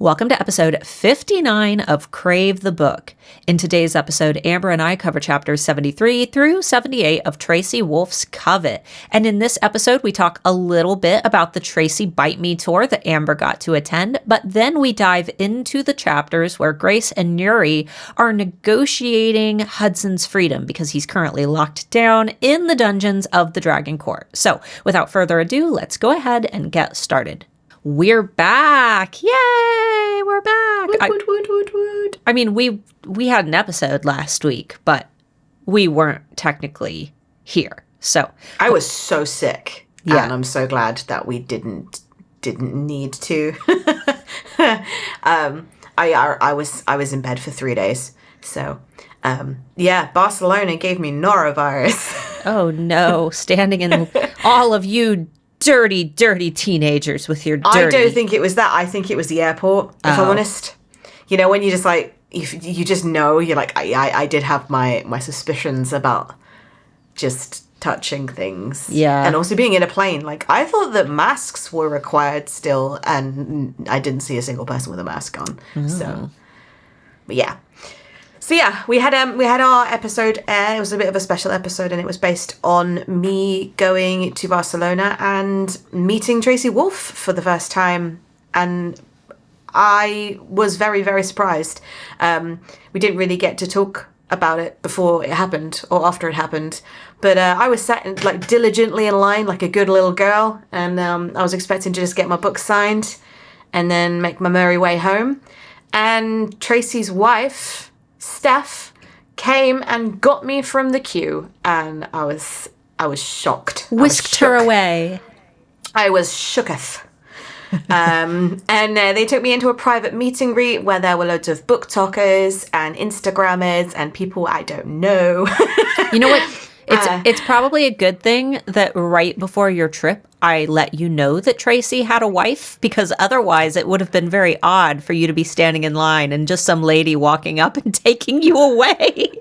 Welcome to episode 59 of Crave the Book. In today's episode, Amber and I cover chapters 73 through 78 of Tracy Wolff Covet. And in this episode, we talk a little bit about the Tracy Bite Me tour that Amber got to attend, but then we dive into the chapters where Grace and Nuri are negotiating Hudson's freedom because he's currently locked down in the dungeons of the Dragon Court. So without further ado, let's go ahead and get started. We're back. Yay, we're back. Woot. I mean, we had an episode last week, but we weren't technically here. So I was so sick. Yeah. And I'm so glad that we didn't need to. I was in bed for 3 days. So Barcelona gave me norovirus. Oh no, standing in all of you dirty teenagers with your dirty... I don't think it was that. I think it was the airport, if I'm honest. You know, when you just like, you just know, you're like, I did have my suspicions about just touching things. Yeah. And also being in a plane. Like, I thought that masks were required still, and I didn't see a single person with a mask on. So, but yeah. So yeah, we had our episode. It was a bit of a special episode, and it was based on me going to Barcelona and meeting Tracy Wolff for the first time, and I was very, very surprised. We didn't really get to talk about it before it happened or after it happened, but I was sat like diligently in line like a good little girl, and I was expecting to just get my book signed and then make my merry way home, and Tracy's wife, Steph, came and got me from the queue, and I was shocked. Whisked her away. I was shooketh. And they took me into a private meet and greet where there were loads of book talkers and Instagrammers and people I don't know. You know what? It's probably a good thing that right before your trip, I let you know that Tracy had a wife, because otherwise it would have been very odd for you to be standing in line and just some lady walking up and taking you away.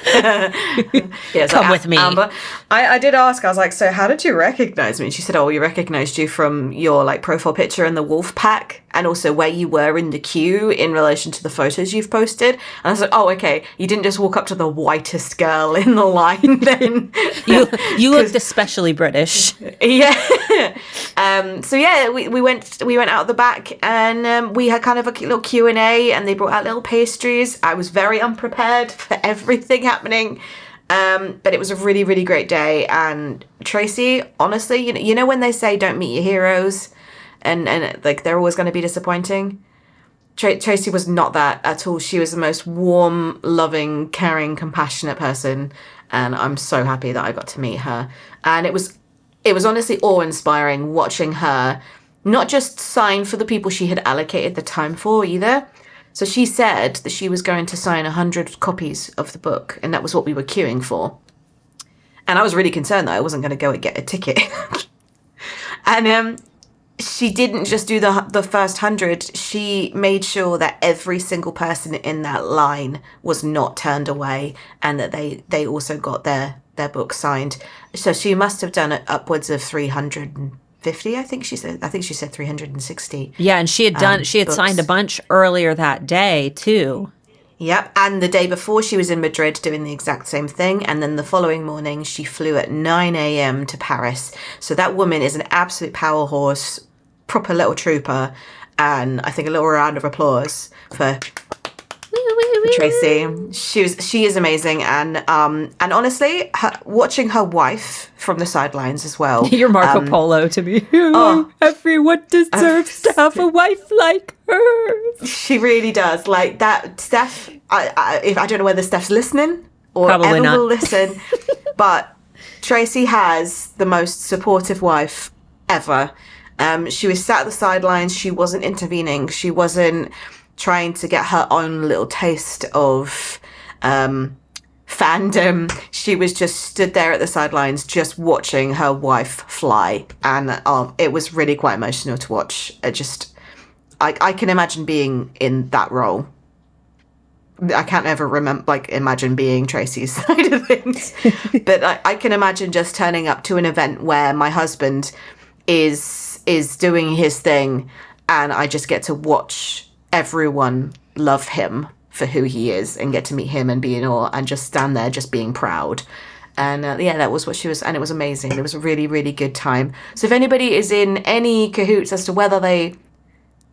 Come with me. Amber, I did ask, I was like, so how did you recognize me? And she said, we recognized you from your like profile picture in the Wolf Pack, and also where you were in the queue in relation to the photos you've posted. And I was like, oh, okay, you didn't just walk up to the whitest girl in the line then. You looked especially British. Yeah. We went out the back, and we had kind of a little Q&A, and they brought out little pastries. I was very unprepared for everything happening, but it was a really, really great day. And Tracy, honestly, you know when they say don't meet your heroes, and like they're always going to be disappointing. Tracy was not that at all. She was the most warm, loving, caring, compassionate person, and I'm so happy that I got to meet her. And it was honestly awe-inspiring watching her not just sign for the people she had allocated the time for either. So she said that she was going to sign 100 copies of the book, and that was what we were queuing for. And I was really concerned that I wasn't going to go and get a ticket. And she didn't just do the first 100. She made sure that every single person in that line was not turned away, and that they also got their book signed. So she must have done upwards of 350. I think she said 360. Yeah, and she had books. signed a bunch earlier that day too. Yep, and the day before she was in Madrid doing the exact same thing, and then the following morning she flew at 9 a.m. to Paris. So that woman is an absolute power horse, proper little trooper, and I think a little round of applause for Tracy. She is amazing, and honestly, watching her wife from the sidelines as well. You're Marco Polo to me. Everyone deserves to have a wife like her. She really does. Like that, Steph. I don't know whether Steph's listening or Probably ever not. will listen, but Tracy has the most supportive wife ever. She was sat at the sidelines. She wasn't intervening. She wasn't trying to get her own little taste of fandom. She was just stood there at the sidelines just watching her wife fly, and it was really quite emotional to watch. I can imagine being in that role. I can't ever imagine being Tracy's side of things, but I can imagine just turning up to an event where my husband is doing his thing, and I just get to watch everyone love him for who he is and get to meet him and be in awe and just stand there just being proud. And that was what she was, and it was amazing. It was a really, really good time. So if anybody is in any cahoots as to whether they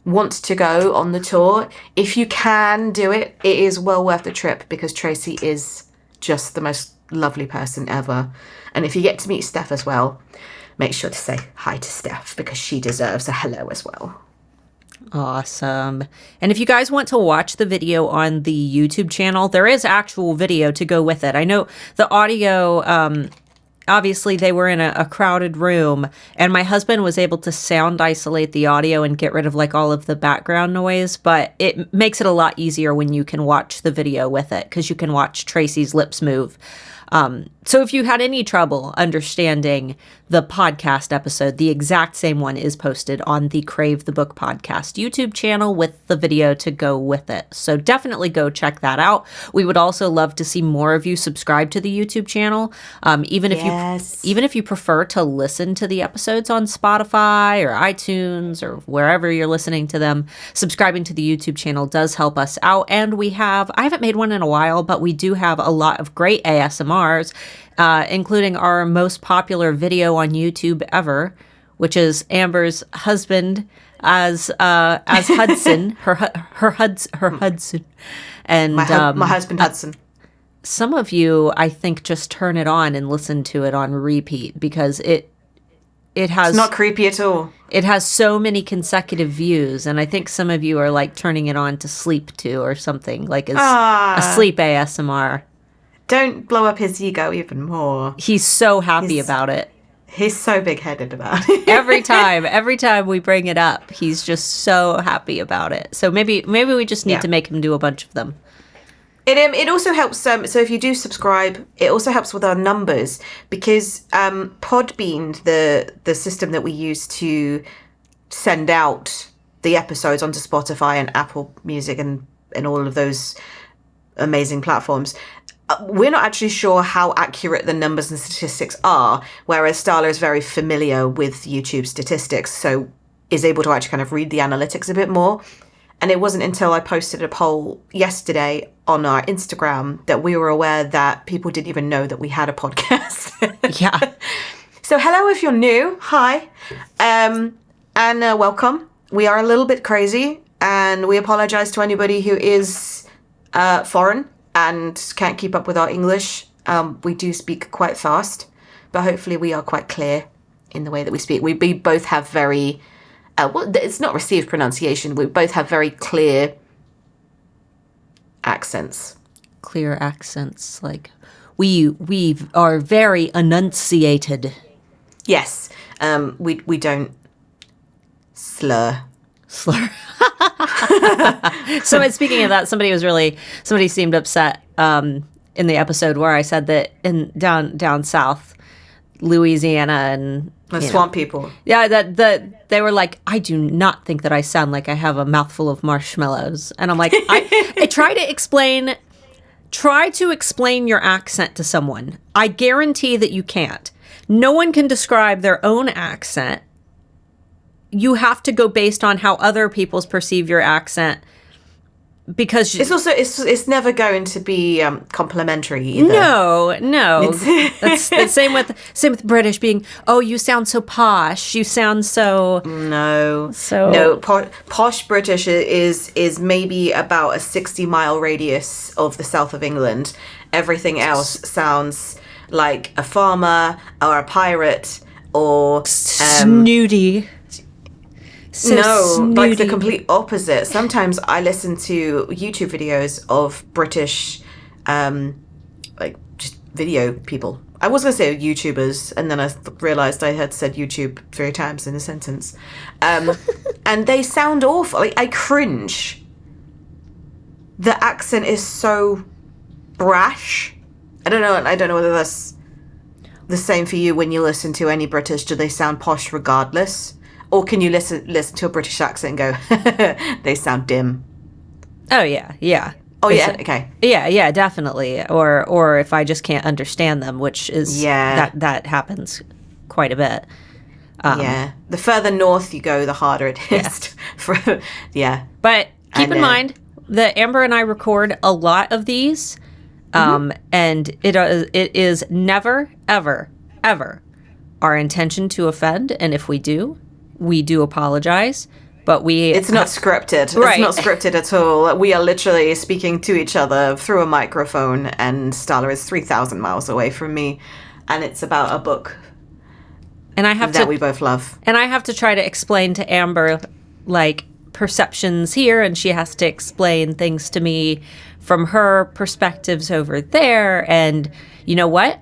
want to go on the tour, if you can do it, it is well worth the trip, because Tracy is just the most lovely person ever. And if you get to meet Steph as well, make sure to say hi to Steph, because she deserves a hello as well. Awesome. And if you guys want to watch the video on the YouTube channel, there is actual video to go with it. I know the audio, obviously they were in a crowded room, and my husband was able to sound isolate the audio and get rid of like all of the background noise, but it makes it a lot easier when you can watch the video with it, because you can watch Tracy's lips move. So if you had any trouble understanding the podcast episode, the exact same one is posted on the Crave the Book Podcast YouTube channel with the video to go with it. So definitely go check that out. We would also love to see more of you subscribe to the YouTube channel. Even if you prefer to listen to the episodes on Spotify or iTunes or wherever you're listening to them, subscribing to the YouTube channel does help us out. And I haven't made one in a while, but we do have a lot of great ASMRs, including our most popular video on YouTube ever, which is Amber's husband as Hudson, her Hudson, and my husband Hudson. Some of you, I think, just turn it on and listen to it on repeat, because it has, it's not creepy at all. It has so many consecutive views, and I think some of you are like turning it on to sleep to or something, like a sleep ASMR. Don't blow up his ego even more. He's so happy about it. He's so big-headed about it. every time we bring it up, he's just so happy about it. So maybe we just need to make him do a bunch of them. It also helps. So if you do subscribe, it also helps with our numbers, because Podbean, the system that we use to send out the episodes onto Spotify and Apple Music and all of those amazing platforms, we're not actually sure how accurate the numbers and statistics are, whereas Starla is very familiar with YouTube statistics, so is able to actually kind of read the analytics a bit more. And it wasn't until I posted a poll yesterday on our Instagram that we were aware that people didn't even know that we had a podcast. Yeah. So hello if you're new. Hi. And welcome. We are a little bit crazy, and we apologize to anybody who is foreign and can't keep up with our English. We do speak quite fast, but hopefully we are quite clear in the way that we speak. We both have very, it's not received pronunciation. We both have very clear accents. Clear accents, like we are very enunciated. Yes, we don't slur. So speaking of that, somebody seemed upset in the episode where I said that in down south, Louisiana and the swamp people. Yeah, that they were like, I do not think that I sound like I have a mouthful of marshmallows. And I'm like, I try to explain your accent to someone. I guarantee that you can't. No one can describe their own accent. You have to go based on how other people's perceive your accent, because it's never going to be complimentary either. No. That's the same with British being, oh, you sound so posh. You sound so posh British is maybe about a 60-mile radius of the south of England. Everything else sounds like a farmer or a pirate or snooty. Snooty. Like the complete opposite. Sometimes I listen to YouTube videos of British, like just video people. I was going to say YouTubers, and then I realised I had said YouTube 3 times in a sentence. And they sound awful. Like, I cringe. The accent is so brash. I don't know whether that's the same for you when you listen to any British. Do they sound posh regardless? Or can you listen to a British accent and go, they sound dim? Oh, yeah. Oh, yeah, okay. Yeah, definitely. Or if I just can't understand them, which is, that happens quite a bit. The further north you go, the harder it is. But Keep in mind that Amber and I record a lot of these, and it is never, ever, ever our intention to offend. And if we do apologize. But it's not scripted. Right. It's not scripted at all. We are literally speaking to each other through a microphone, and Starla is 3,000 miles away from me, and it's about a book that we both love. And I have to try to explain to Amber, like, perceptions here, and she has to explain things to me from her perspectives over there. And you know what?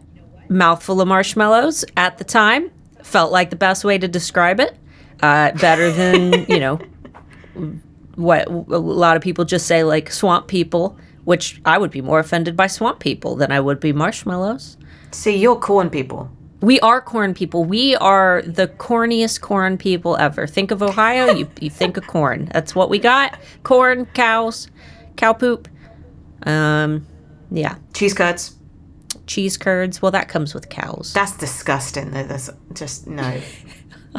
Mouthful of marshmallows at the time felt like the best way to describe it. Better than, what a lot of people just say, like swamp people, which I would be more offended by swamp people than I would be marshmallows. See, you're corn people. We are corn people. We are the corniest corn people ever. Think of Ohio, you think of corn. That's what we got. Corn, cows, cow poop. Yeah. Cheese curds. Cheese curds. Well, that comes with cows. That's disgusting. That's just, no.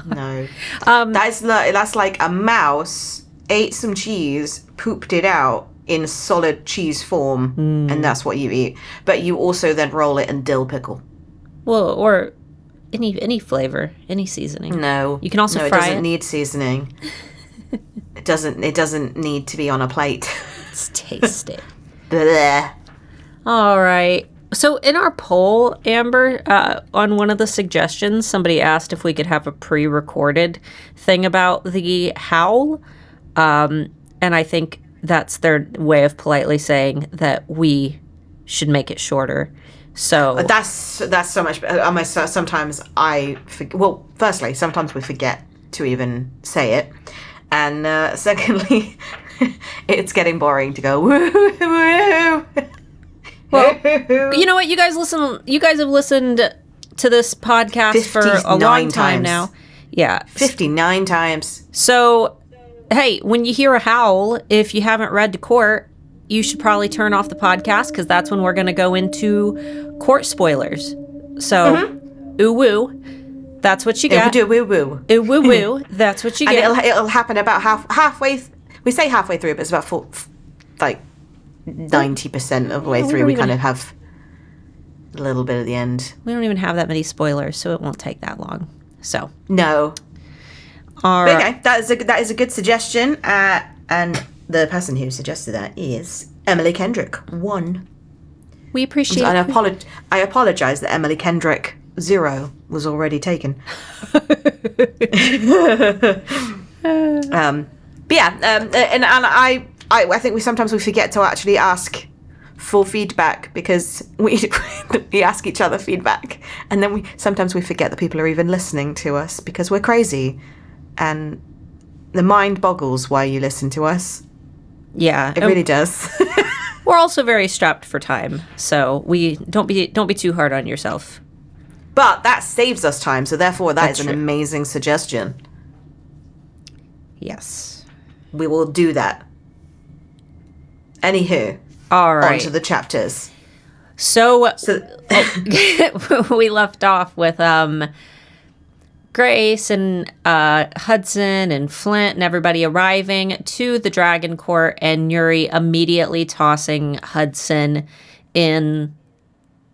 No. That's like a mouse ate some cheese, pooped it out in solid cheese form, and that's what you eat. But you also then roll it in dill pickle. Well, or any flavor, any seasoning. No. You can also fry it. No, it doesn't need seasoning. It doesn't need to be on a plate. It's tasty. Blech. All right. So in our poll, Amber, on one of the suggestions, somebody asked if we could have a pre-recorded thing about the howl. And I think that's their way of politely saying that we should make it shorter. So that's so much better. Sometimes well, firstly, sometimes we forget to even say it. And secondly, it's getting boring to go, woo, woo. Well, you know what? You guys have listened to this podcast for a long time now. Yeah. 59 times. So, hey, when you hear a howl, if you haven't read to court, you should probably turn off the podcast, because that's when we're going to go into court spoilers. So, ooh woo, that's what you get. Ooh woo woo. Ooh woo woo, that's what you get. And it'll happen about halfway. We say halfway through, but it's about 90% of the way through. We kind of have a little bit at the end. We don't even have that many spoilers, so it won't take that long. So no. All right. Okay, that is a good suggestion. And the person who suggested that is Emily Kendrick 1. We appreciate it. And I apologize that Emily Kendrick 0 was already taken. But yeah, and I think we sometimes forget to actually ask for feedback, because we ask each other feedback, and then sometimes we forget that people are even listening to us, because we're crazy, and the mind boggles why you listen to us. Yeah, it really does. We're also very strapped for time, so we don't be too hard on yourself. But that saves us time, so therefore that's an amazing suggestion. Yes, we will do that. Anywho, all right, on to the chapters. So we left off with Grace and Hudson and Flint and everybody arriving to the Dragon Court, and Nuri immediately tossing Hudson in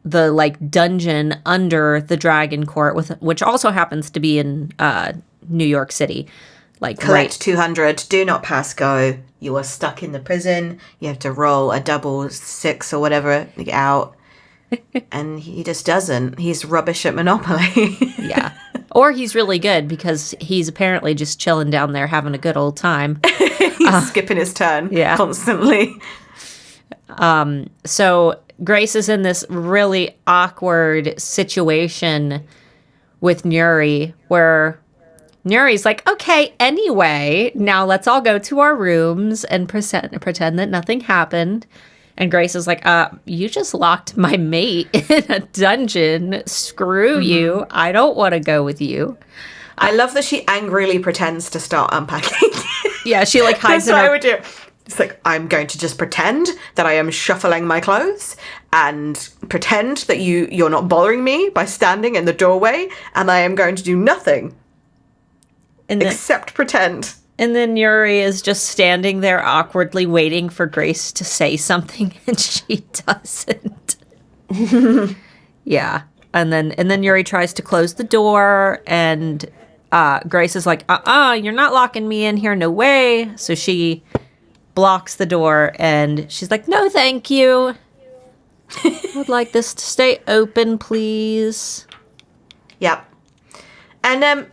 the dungeon under the Dragon Court, which also happens to be in New York City. Collect 200, do not pass go. You are stuck in the prison. You have to roll a double 6 or whatever to get out. And he just doesn't. He's rubbish at Monopoly. Yeah. Or he's really good, because he's apparently just chilling down there having a good old time. He's skipping his turn constantly. So Grace is in this really awkward situation with Nuri, where Nuri's like, okay, anyway, now let's all go to our rooms and pretend that nothing happened. And Grace is like, you just locked my mate in a dungeon. Screw you. I don't want to go with you. I love that she angrily pretends to start unpacking. Yeah, she hides in her... That's what I would do. It's like, I'm going to just pretend that I am shuffling my clothes and pretend that you're not bothering me by standing in the doorway, and I am going to do nothing except pretend. And then Nuri is just standing there awkwardly waiting for Grace to say something, and she doesn't. Yeah. And then Nuri tries to close the door, and Grace is like, you're not locking me in here, no way. So she blocks the door, and she's like, no, thank you. I'd like this to stay open, please. Yep. And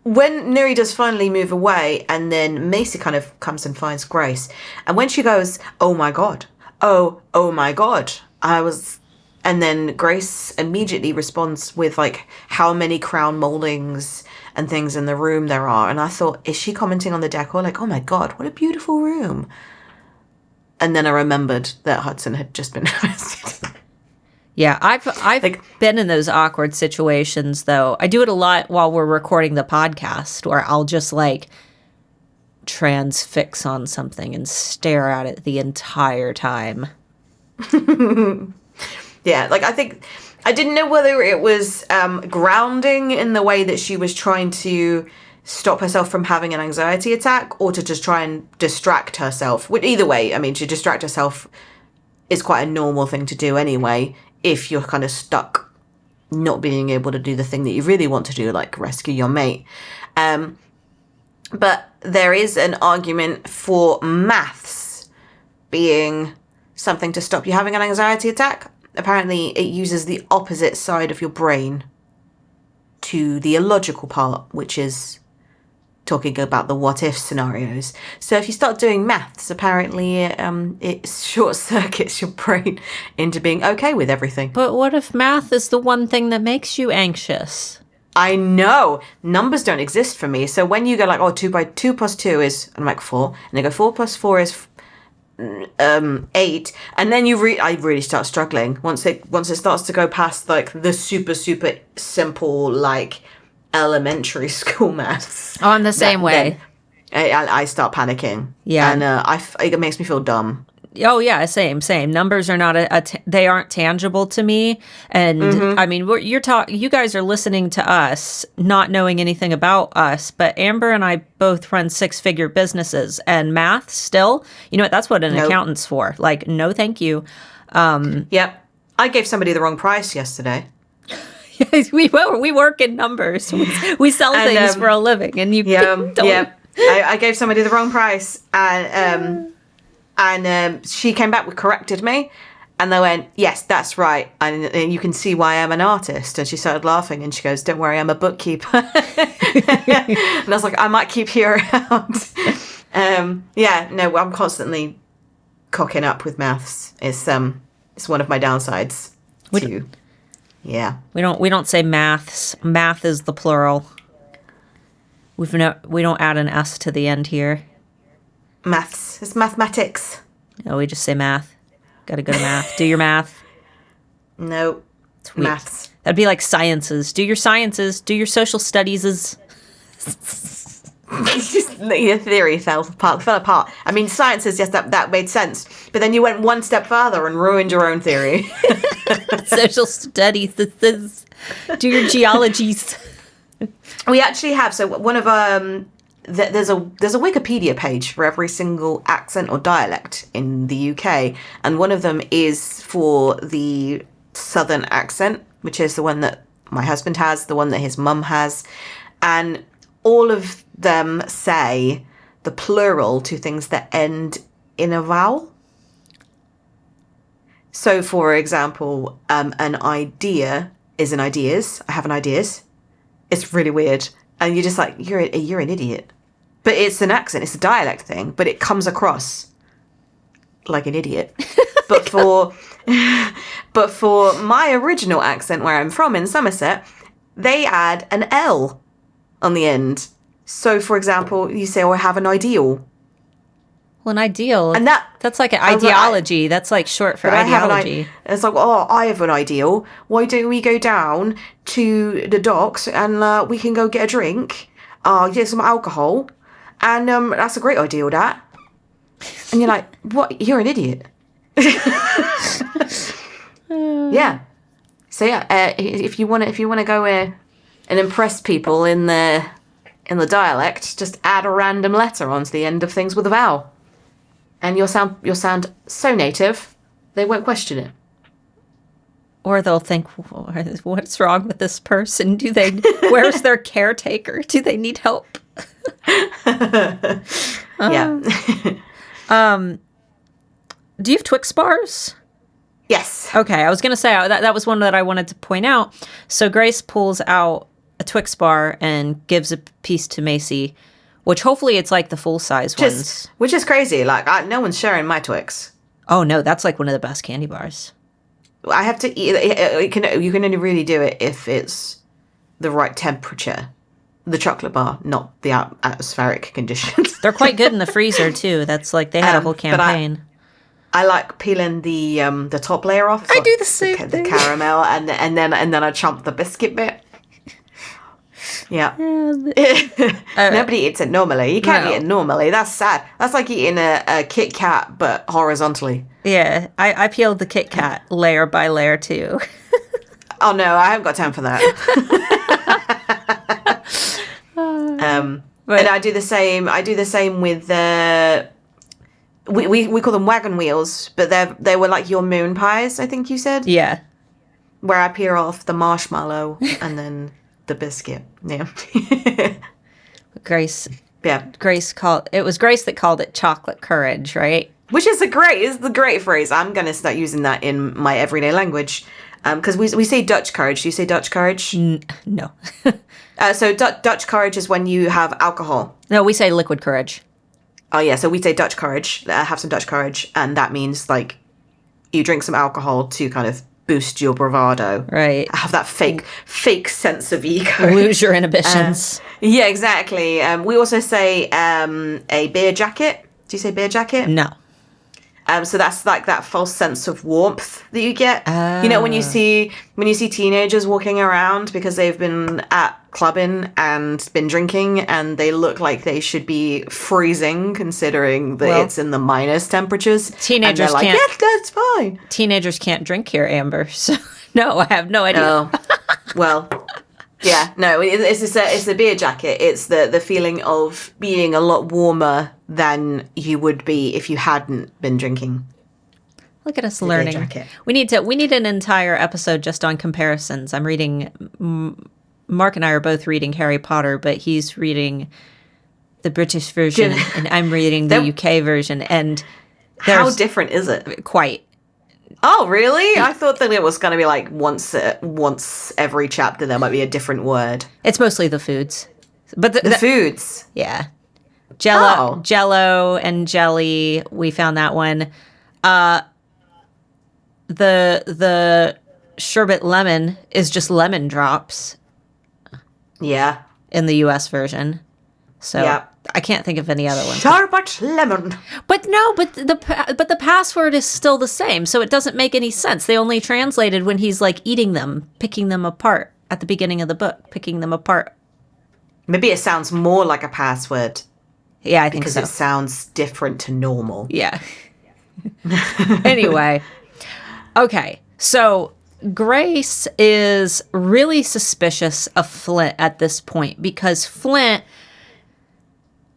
when Nuri does finally move away, and then Macy kind of comes and finds Grace, and when she goes, oh my God, oh my God, and then Grace immediately responds with like how many crown moldings and things in the room there are, and I thought, is she commenting on the decor? Like, oh my God, what a beautiful room. And then I remembered that Hudson had just been arrested. Yeah, I've been in those awkward situations, though. I do it a lot while we're recording the podcast, where I'll just, like, transfix on something and stare at it the entire time. Yeah, like, I think... I didn't know whether it was grounding in the way that she was trying to stop herself from having an anxiety attack, or to just try and distract herself. Either way, I mean, to distract herself is quite a normal thing to do anyway, if you're kind of stuck not being able to do the thing that you really want to do, like rescue your mate. But there is an argument for maths being something to stop you having an anxiety attack. Apparently, it uses the opposite side of your brain to the illogical part, which is talking about the what-if scenarios. So if you start doing maths, apparently it short-circuits your brain into being okay with everything. But what if math is the one thing that makes you anxious? I know. Numbers don't exist for me. So when you go like, 2 plus 2 is, I'm like 4. And they go 4 plus 4 is 8. And then I really start struggling. Once it starts to go past like the super, super simple, like, elementary school maths. Oh, I'm the same way. I start panicking. Yeah. And it makes me feel dumb. Oh, yeah, same. Numbers are not they aren't tangible to me. And I mean, you guys are listening to us, not knowing anything about us, but Amber and I both run 6-figure businesses, and math still, you know what, that's what an accountant's for. Like, no, thank you. Yep. I gave somebody the wrong price yesterday. we work in numbers. We sell things for a living, and you don't. Yeah. I gave somebody the wrong price, and she came back, corrected me, and they went, yes, that's right, and you can see why I'm an artist. And she started laughing, and she goes, don't worry, I'm a bookkeeper. And I was like, I might keep you around. I'm constantly cocking up with maths. It's one of my downsides too. Yeah. We don't say maths. Math is the plural. We don't add an S to the end here. Maths. It's mathematics. No, we just say math. Gotta go to math. Do your math. No. Sweet. Maths. That'd be like sciences. Do your sciences. Do your social studies. Your theory fell apart. I mean, sciences, yes, that made sense. But then you went one step further and ruined your own theory. Social studies. Do your geologies. We actually have. So one of there's a Wikipedia page for every single accent or dialect in the UK, and one of them is for the southern accent, which is the one that my husband has, the one that his mum has, and all of them say the plural to things that end in a vowel. So, for example, an idea is an ideas. I have an ideas. It's really weird. And you're just like, you're an idiot. But it's an accent. It's a dialect thing. But it comes across like an idiot. But for my original accent, where I'm from in Somerset, they add an L on the end. So, for example, you say, I have an ideal. Well, an ideal, and that's like an ideology. That's like short for ideology. It's like, I have an ideal. Why don't we go down to the docks and we can go get a drink, get some alcohol, and that's a great ideal, that. And you're like, what? You're an idiot. Yeah. So yeah, if you want to go and impress people in the in the dialect, just add a random letter onto the end of things with a vowel. And you'll sound so native, they won't question it. Or they'll think, what's wrong with this person? Where's their caretaker? Do they need help? Yeah. Do you have Twix bars? Yes. Okay, I was going to say, that was one that I wanted to point out. So Grace pulls out a Twix bar and gives a piece to Macy, which hopefully it's like the full-size ones. Which is crazy. Like, no one's sharing my Twix. Oh, no, that's like one of the best candy bars. I have to eat. You can only really do it if it's the right temperature. The chocolate bar, not the atmospheric conditions. They're quite good in the freezer too. That's like they had a whole campaign. I like peeling the top layer off. I do the same The thing. caramel, and then I chomp the biscuit bit. Yeah. Nobody eats it normally. You can't eat it normally. That's sad. That's like eating a Kit Kat, but horizontally. Yeah, I peeled the Kit Kat layer by layer too. Oh no, I haven't got time for that. And I do the same. I do the same with we call them wagon wheels, but they were like your moon pies, I think you said. Yeah. Where I peel off the marshmallow and then the biscuit. Yeah. Grace. Yeah. Grace that called it chocolate courage, right? Which is the great phrase. I'm gonna start using that in my everyday language. Because we say Dutch courage. Do you say Dutch courage? No. So Dutch courage is when you have alcohol. No, we say liquid courage. Oh yeah, so we say Dutch courage. Have some Dutch courage, and that means like you drink some alcohol to kind of boost your bravado. Right. Have that fake sense of ego. Lose your inhibitions. Yeah, exactly. We also say a beer jacket. Do you say beer jacket? No. So that's like that false sense of warmth that you get. You know, when you see teenagers walking around because they've been at clubbing and been drinking and they look like they should be freezing considering that it's in the minus temperatures. Teenagers can't. Yeah, that's fine. Teenagers can't drink here, Amber. So no, I have no idea. Oh, well. Yeah, no, it's a beer jacket. It's the feeling of being a lot warmer than you would be if you hadn't been drinking. Look at us learning. We need an entire episode just on comparisons. I'm reading. Mark and I are both reading Harry Potter, but he's reading the British version, and I'm reading the UK version. And how different is it? Quite. Oh, really? I thought that it was going to be like once every chapter there might be a different word. It's mostly the foods. But the foods? Yeah. Jello and jelly, we found that one. The sherbet lemon is just lemon drops. Yeah. In the US version. So yeah. I can't think of any other ones. Sherbet lemon. But the password is still the same, so it doesn't make any sense. They only translated when he's like eating them, picking them apart at the beginning of the book, picking them apart. Maybe it sounds more like a password. Yeah, I think so. Because it sounds different to normal. Yeah. Anyway. Okay. So Grace is really suspicious of Flint at this point because Flint,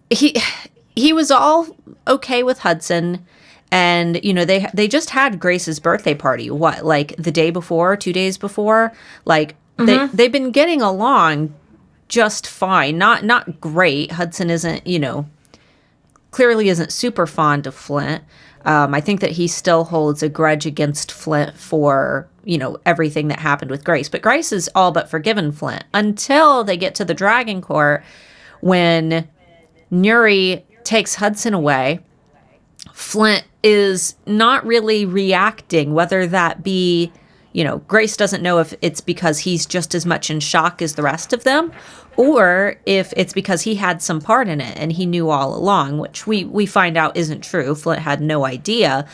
he was all okay with Hudson, and you know they just had Grace's birthday party. What, like the day before, 2 days before? Like they've been getting along just fine. Not great. Hudson isn't, clearly isn't super fond of Flint. I think that he still holds a grudge against Flint for, everything that happened with Grace. But Grace is all but forgiven Flint until they get to the Dragon Court when Nuri takes Hudson away. Flint is not really reacting, whether that be, Grace doesn't know if it's because he's just as much in shock as the rest of them, or if it's because he had some part in it and he knew all along, which we find out isn't true. Flint had no idea.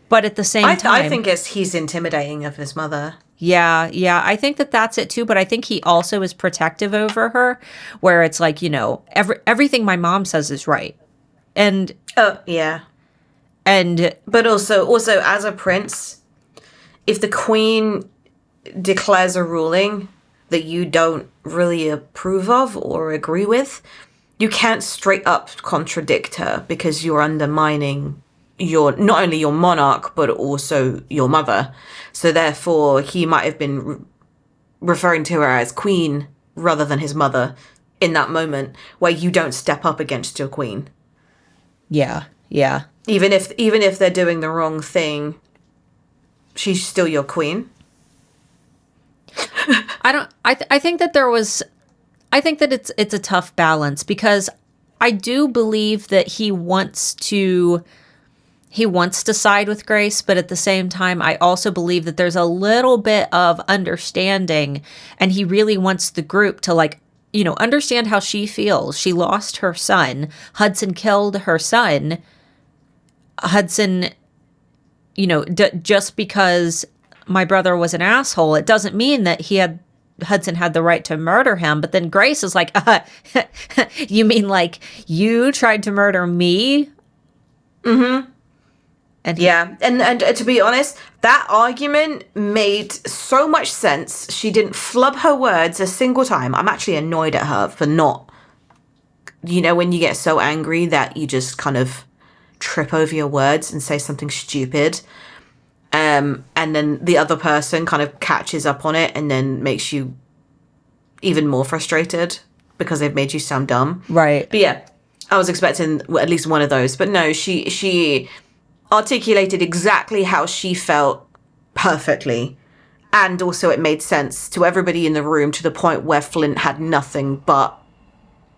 But at the same time, I think he's intimidating of his mother. Yeah, I think that's it too. But I think he also is protective over her, where it's like, everything my mom says is right. And yeah. And but also as a prince, if the queen declares a ruling that you don't really approve of or agree with, you can't straight up contradict her because you're undermining not only your monarch, but also your mother. So therefore, he might have been referring to her as queen rather than his mother in that moment, where you don't step up against your queen. Yeah, yeah. Even if they're doing the wrong thing, she's still your queen. I think that it's a tough balance, because I do believe that he wants to side with Grace, but at the same time, I also believe that there's a little bit of understanding, and he really wants the group to, like, you know, understand how she feels. She lost her son. Hudson killed her son. Hudson, you know, just because my brother was an asshole, it doesn't mean that Hudson had the right to murder him. But then Grace is like, you mean like you tried to murder me? Mm-hmm. And to be honest, that argument made so much sense. She didn't flub her words a single time. I'm actually annoyed at her for not, you know, when you get so angry that you just kind of trip over your words and say something stupid. And then the other person kind of catches up on it and then makes you even more frustrated because they've made you sound dumb. Right. But yeah, I was expecting at least one of those. But no, she articulated exactly how she felt perfectly. And also it made sense to everybody in the room, to the point where Flint had nothing but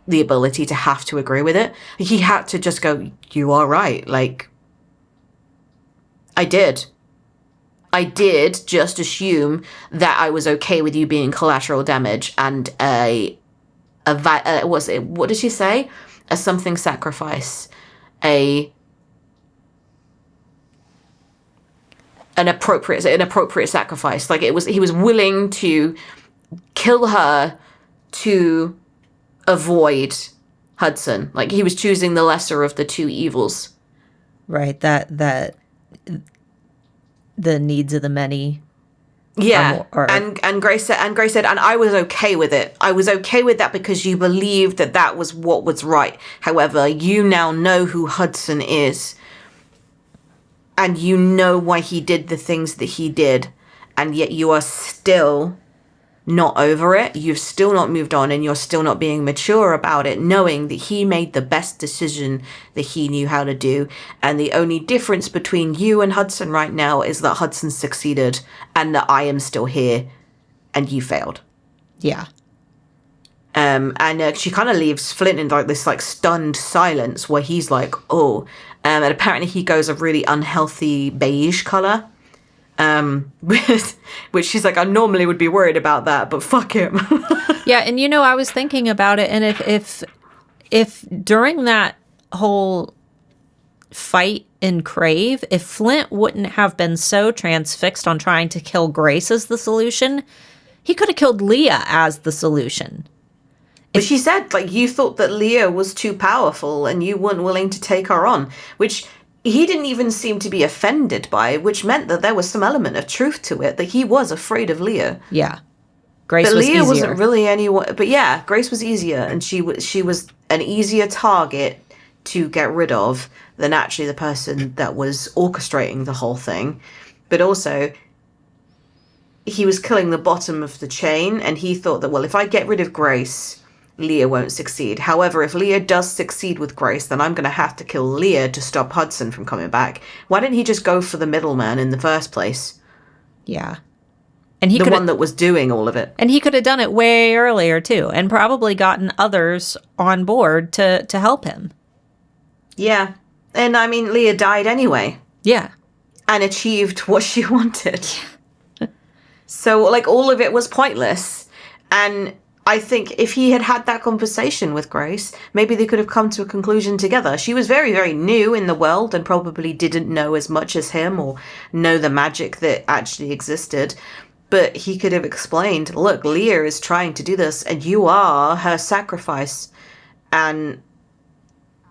the ability to have to agree with it. He had to just go, you are right. Like, I did just assume that I was okay with you being collateral damage and what did she say? A something sacrifice, an appropriate sacrifice. Like, he was willing to kill her to avoid Hudson. Like, he was choosing the lesser of the two evils. Right. That the needs of the many. Yeah. And Grace said, and I was okay with it. I was okay with that because you believed that was what was right. However, you now know who Hudson is. And you know why he did the things that he did. And yet you are still not over it. You've still not moved on, and you're still not being mature about it, knowing that he made the best decision that he knew how to do. And the only difference between you and Hudson right now is that Hudson succeeded and that I am still here and you failed. Yeah. And she kind of leaves Flint in like this like stunned silence where he's like, oh, and apparently he goes a really unhealthy beige color. Which she's like, I normally would be worried about that, but fuck him. Yeah, and you know, I was thinking about it, and if during that whole fight in Crave, if Flint wouldn't have been so transfixed on trying to kill Grace as the solution, he could have killed Leah as the solution. But she said, like, you thought that Leah was too powerful and you weren't willing to take her on, which he didn't even seem to be offended by, which meant that there was some element of truth to it, that he was afraid of Leah. Yeah. Grace was Leah easier. wasn't really anyone, but yeah, Grace was easier, and she was an easier target to get rid of than actually the person that was orchestrating the whole thing. But also, he was killing the bottom of the chain, and he thought that, well, if I get rid of Grace, Leah won't succeed. However, if Leah does succeed with Grace, then I'm going to have to kill Leah to stop Hudson from coming back. Why didn't he just go for the middleman in the first place? Yeah. And the one that was doing all of it. And he could have done it way earlier, too, and probably gotten others on board to help him. Yeah. And, I mean, Leah died anyway. Yeah. And achieved what she wanted. So, like, all of it was pointless. And I think if he had had that conversation with Grace, maybe they could have come to a conclusion together. She was very, very new in the world and probably didn't know as much as him or know the magic that actually existed. But he could have explained, look, Leah is trying to do this and you are her sacrifice. And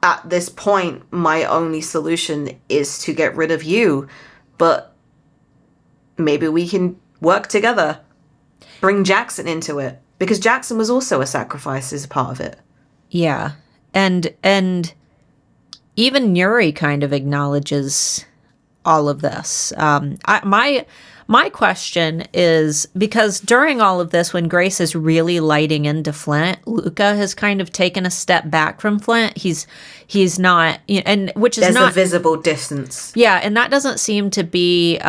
at this point, my only solution is to get rid of you. But maybe we can work together. Bring Jackson into it. Because Jackson was also a sacrifice as part of it. Yeah. And even Nuri kind of acknowledges all of this. My question is, because during all of this, when Grace is really lighting into Flint, Luca has kind of taken a step back from Flint. He's not, and which is There's not a visible distance. Yeah, and that doesn't seem to be,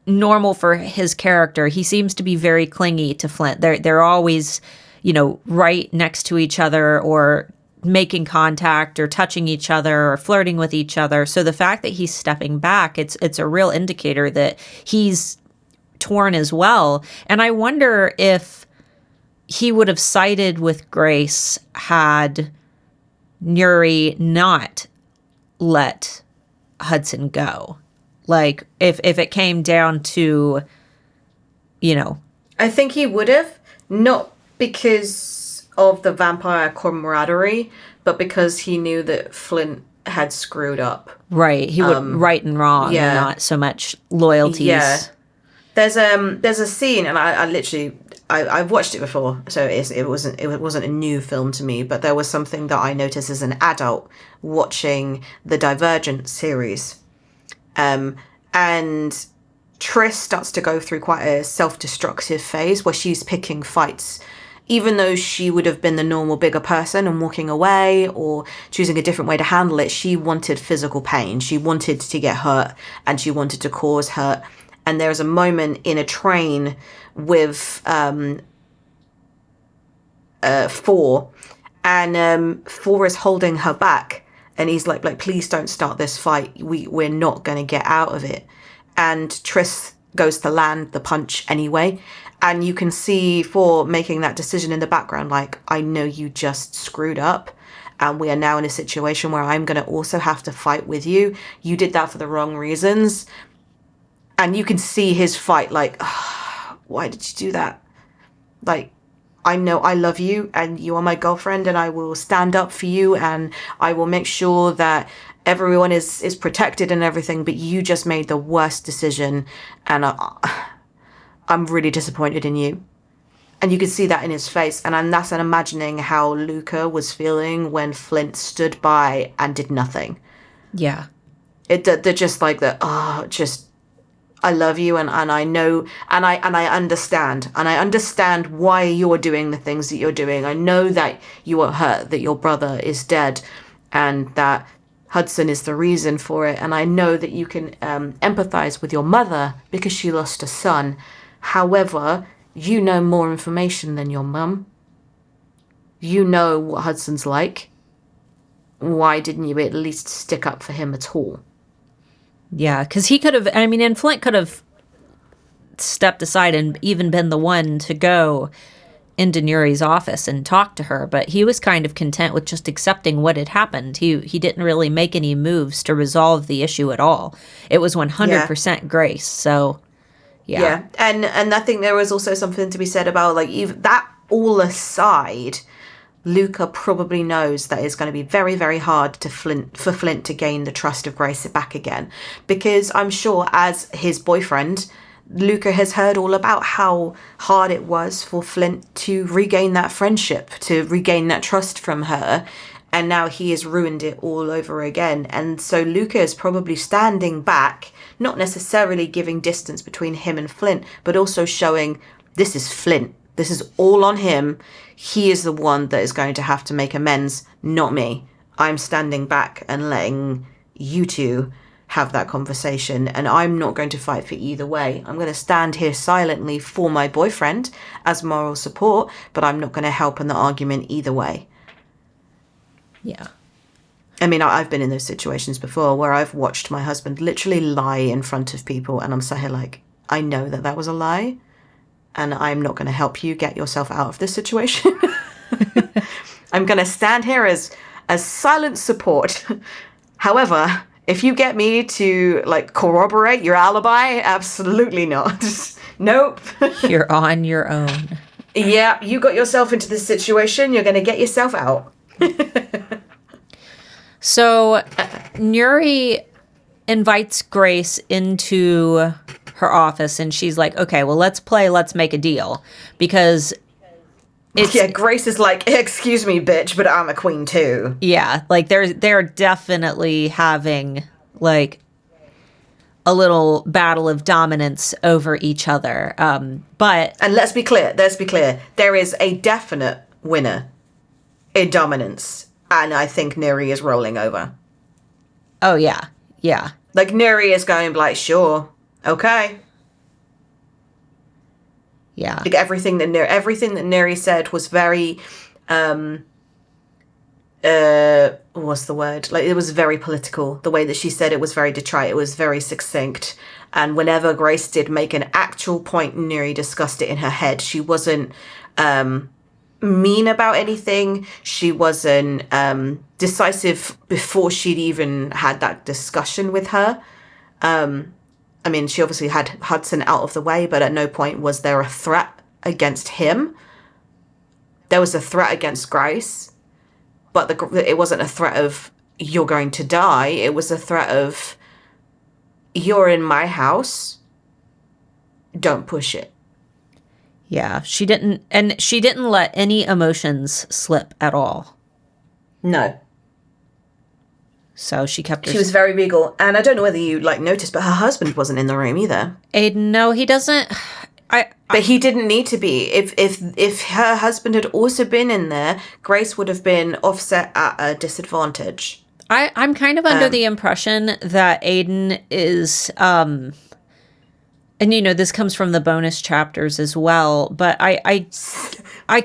normal for his character. He seems to be very clingy to Flint. They're always, right next to each other, or making contact, or touching each other, or flirting with each other. So the fact that he's stepping back, it's a real indicator that he's torn as well. And I wonder if he would have sided with Grace had Nuri not let Hudson go. Like, if it came down to, I think he would have, not because of the vampire camaraderie, but because he knew that Flint had screwed up. Right. He would right and wrong, and not so much loyalties. Yeah. There's a scene, and I've watched it before, so it wasn't a new film to me, but there was something that I noticed as an adult watching the Divergent series. And Trish starts to go through quite a self-destructive phase where she's picking fights. Even though she would have been the normal bigger person and walking away or choosing a different way to handle it, she wanted physical pain. She wanted to get hurt, and she wanted to cause hurt. And there's a moment in a train with Four, and Four is holding her back. And he's like, please don't start this fight. We're not going to get out of it. And Triss goes to land the punch anyway. And you can see Four making that decision in the background, like, I know you just screwed up, and we are now in a situation where I'm going to also have to fight with you. You did that for the wrong reasons. And you can see his fight, like, oh, why did you do that? Like, I know I love you, and you are my girlfriend, and I will stand up for you, and I will make sure that everyone is protected and everything, but you just made the worst decision, and I'm really disappointed in you. And you can see that in his face. And that's an imagining how Luca was feeling when Flint stood by and did nothing. Yeah. They're just like that, I love you, and I know, and I understand. And I understand why you're doing the things that you're doing. I know that you are hurt, that your brother is dead, and that Hudson is the reason for it. And I know that you can empathize with your mother because she lost a son. However, you know more information than your mum. You know what Hudson's like. Why didn't you at least stick up for him at all? Yeah, because he could have, and Flint could have stepped aside and even been the one to go into Nuri's office and talk to her, but he was kind of content with just accepting what had happened. He didn't really make any moves to resolve the issue at all. It was 100% Grace, so... Yeah. And I think there was also something to be said about, like, even that all aside, Luca probably knows that it's going to be very, very hard for Flint to gain the trust of Grace back again. Because I'm sure as his boyfriend, Luca has heard all about how hard it was for Flint to regain that friendship, to regain that trust from her. And now he has ruined it all over again. And so Luca is probably standing back, not necessarily giving distance between him and Flint, but also showing this is Flint. This is all on him. He is the one that is going to have to make amends, not me. I'm standing back and letting you two have that conversation, and I'm not going to fight for either way. I'm going to stand here silently for my boyfriend as moral support, but I'm not going to help in the argument either way. Yeah. I mean, I've been in those situations before where I've watched my husband literally lie in front of people, and I'm sat here like, I know that was a lie, and I'm not going to help you get yourself out of this situation. I'm going to stand here as silent support. However, if you get me to, like, corroborate your alibi, absolutely not. Nope. You're on your own. Yeah, you got yourself into this situation. You're going to get yourself out. So Nuri invites Grace into her office, and she's like, okay, well, let's make a deal. Because Grace is like, excuse me, bitch, but I'm a queen too. Yeah, like they're definitely having like a little battle of dominance over each other. And let's be clear, there is a definite winner in dominance, and I think Nuri is rolling over. Oh yeah. Like Nuri is going like, sure, okay. Yeah. Like everything that Nuri said was very, what's the word? Like, it was very political. The way that she said it was very Detroit. It was very succinct. And whenever Grace did make an actual point, Nuri discussed it in her head. She wasn't mean about anything. She wasn't decisive before she'd even had that discussion with her. I mean, she obviously had Hudson out of the way, but at no point was there a threat against him. There was a threat against Grace, but it wasn't a threat of, you're going to die. It was a threat of, you're in my house. Don't push it. Yeah, she didn't let any emotions slip at all. No. So she was very regal. And I don't know whether you noticed, but her husband wasn't in the room either. Aiden, no, he doesn't. But he didn't need to be. If her husband had also been in there, Grace would have been offset at a disadvantage. I'm kind of under the impression that Aiden is, and this comes from the bonus chapters as well, but I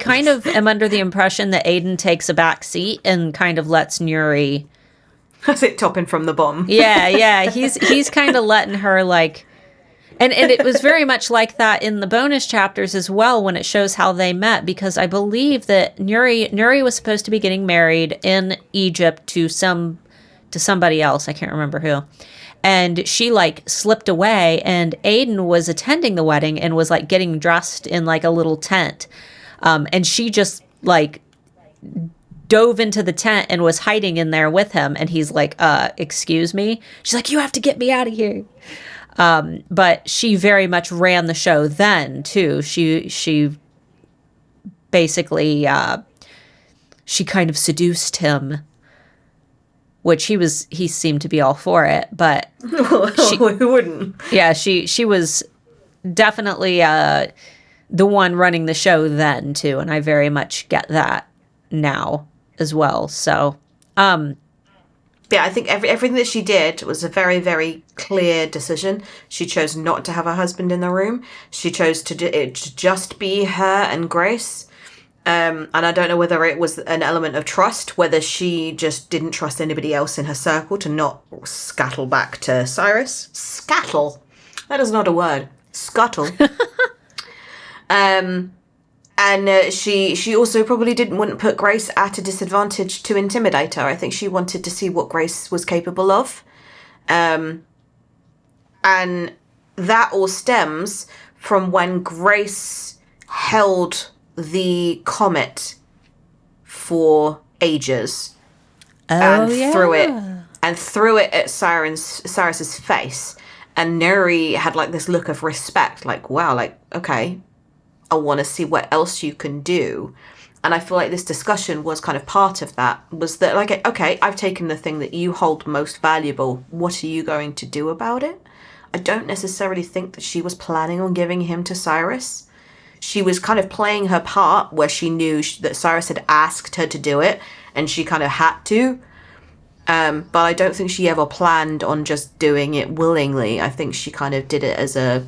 kind of am under the impression that Aiden takes a back seat and kind of lets Nuri. That's it, topping from the bottom. Yeah. He's kind of letting her and it was very much like that in the bonus chapters as well when it shows how they met, because I believe that Nuri was supposed to be getting married in Egypt to somebody else. I can't remember who. And she slipped away, and Aiden was attending the wedding and was getting dressed in a little tent. And she just dove into the tent and was hiding in there with him, and he's like, excuse me? She's like, you have to get me out of here. But she very much ran the show then too. She basically, she kind of seduced him, which he seemed to be all for it, but who wouldn't? Yeah, she was definitely, the one running the show then too. And I very much get that now as well. So, yeah, I think everything that she did was a very, very clear decision. She chose not to have her husband in the room. She chose to just be her and Grace. And I don't know whether it was an element of trust, whether she just didn't trust anybody else in her circle to not scuttle back to Cyrus. Scuttle? That is not a word. Scuttle. And she also probably wouldn't put Grace at a disadvantage to intimidate her. I think she wanted to see what Grace was capable of. And that all stems from when Grace held the comet for ages. Threw it at Cyrus's face. And Nuri had this look of respect, wow, okay, I want to see what else you can do. And I feel like this discussion was kind of part of that, was that okay, I've taken the thing that you hold most valuable. What are you going to do about it? I don't necessarily think that she was planning on giving him to Cyrus. She was kind of playing her part where she knew that Cyrus had asked her to do it and she kind of had to. But I don't think she ever planned on just doing it willingly. I think she kind of did it as a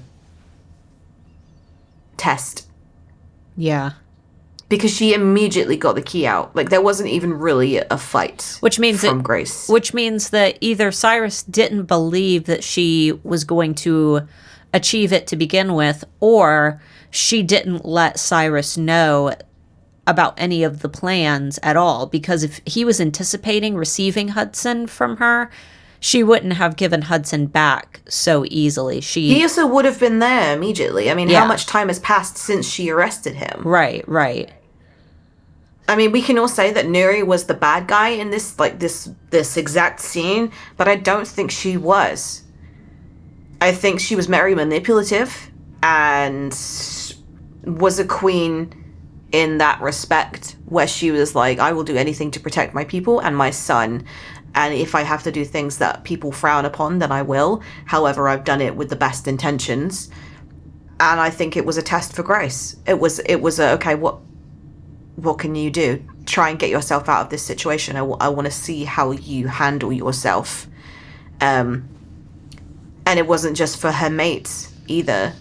test. Yeah. Because she immediately got the key out. There wasn't even really a fight from Grace. Which means that either Cyrus didn't believe that she was going to achieve it to begin with, or she didn't let Cyrus know about any of the plans at all. Because if he was anticipating receiving Hudson from her, she wouldn't have given Hudson back so easily. He also would have been there immediately. I mean, How much time has passed since she arrested him? Right. I mean, we can all say that Nuri was the bad guy in this exact scene, but I don't think she was. I think she was very manipulative and was a queen in that respect, where she was like, I will do anything to protect my people and my son. And if I have to do things that people frown upon, then I will. However, I've done it with the best intentions. And I think it was a test for Grace. It was okay, what can you do? Try and get yourself out of this situation. I want to see how you handle yourself. And it wasn't just for her mates either.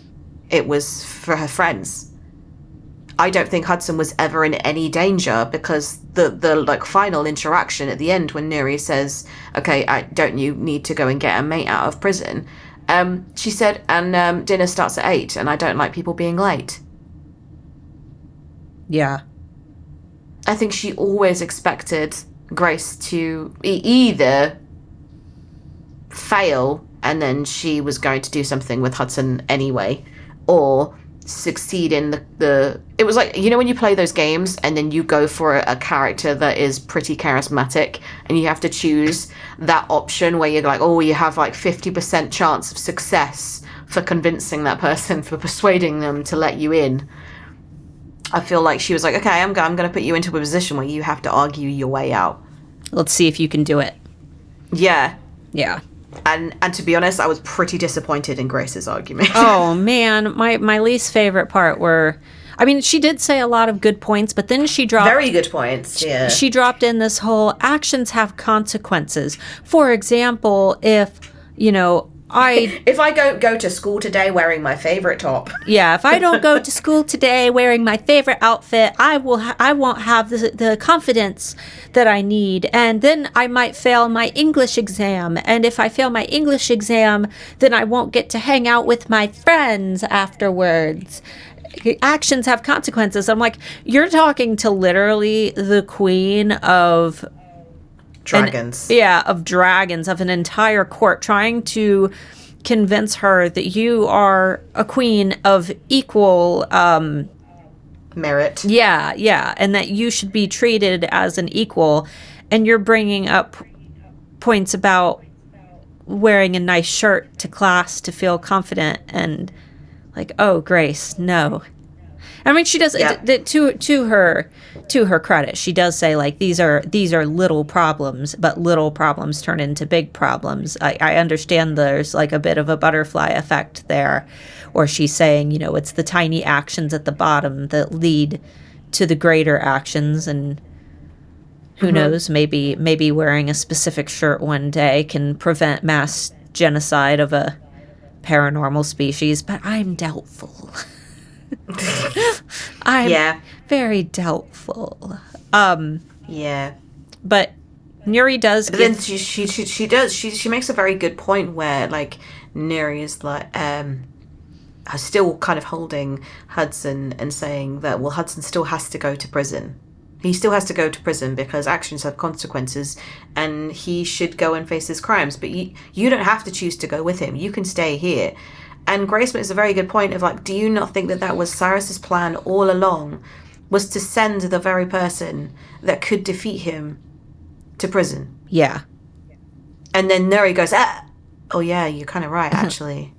It was for her friends. I don't think Hudson was ever in any danger, because the like final interaction at the end when Nuri says, okay, don't you need to go and get a mate out of prison? She said, and dinner starts at 8 and I don't like people being late. Yeah. I think she always expected Grace to either fail and then she was going to do something with Hudson anyway, or succeed in the it was like, you know, when you play those games and then you go for a character that is pretty charismatic and you have to choose that option where you're like, oh, you have like 50% chance of success for convincing that person, for persuading them to let you in. I feel like she was like, okay, I'm going to put you into a position where you have to argue your way out. Let's see if you can do it. Yeah. Yeah. And to be honest, I was pretty disappointed in Grace's argument. Oh, man. My least favorite part were... I mean, she did say a lot of good points, but then she dropped... Very good points, yeah. She dropped in this whole actions have consequences. For example, if, you know, if I don't go to school today wearing my favorite top. Yeah, if I don't go to school today wearing my favorite outfit, I won't have the confidence that I need, and then I might fail my English exam, and if I fail my English exam, then I won't get to hang out with my friends afterwards. Actions have consequences. I'm like, you're talking to literally the queen of dragons. Of dragons, of an entire court, trying to convince her that you are a queen of equal merit. Yeah, and that you should be treated as an equal. And you're bringing up points about wearing a nice shirt to class to feel confident, and like, oh, Grace, no. I mean, she does to her credit. She does say, like, these are little problems, but little problems turn into big problems. I understand there's like a bit of a butterfly effect there, or she's saying, you know, it's the tiny actions at the bottom that lead to the greater actions, and who knows, maybe wearing a specific shirt one day can prevent mass genocide of a paranormal species, but I'm doubtful. I'm very doubtful. Yeah. But Nuri does. But then she makes a very good point where, like, Nuri is like still kind of holding Hudson and saying that, well, Hudson still has to go to prison. He still has to go to prison because actions have consequences, and he should go and face his crimes. But you don't have to choose to go with him. You can stay here. And Grace makes a very good point of, like, do you not think that was Cyrus's plan all along, was to send the very person that could defeat him to prison? Yeah. And then Nuri goes, oh yeah, you're kind of right, actually.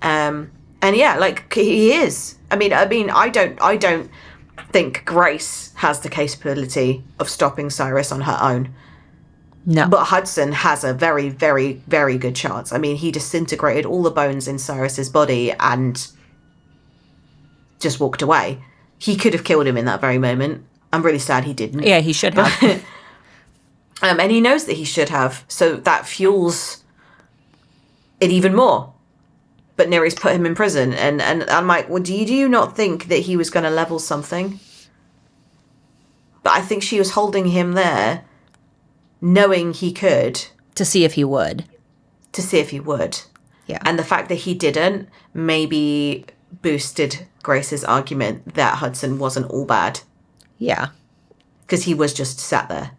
And yeah, like, he is. I mean, I don't think Grace has the capability of stopping Cyrus on her own. No. But Hudson has a very, very, very good chance. I mean, he disintegrated all the bones in Cyrus's body and just walked away. He could have killed him in that very moment. I'm really sad he didn't. Yeah, he should have. And he knows that he should have, so that fuels it even more. But Neri's put him in prison, and I'm like, well, do you not think that he was going to level something? But I think she was holding him there, knowing he could. To see if he would. Yeah. And the fact that he didn't maybe boosted Grace's argument that Hudson wasn't all bad. Yeah. Because he was just sat there,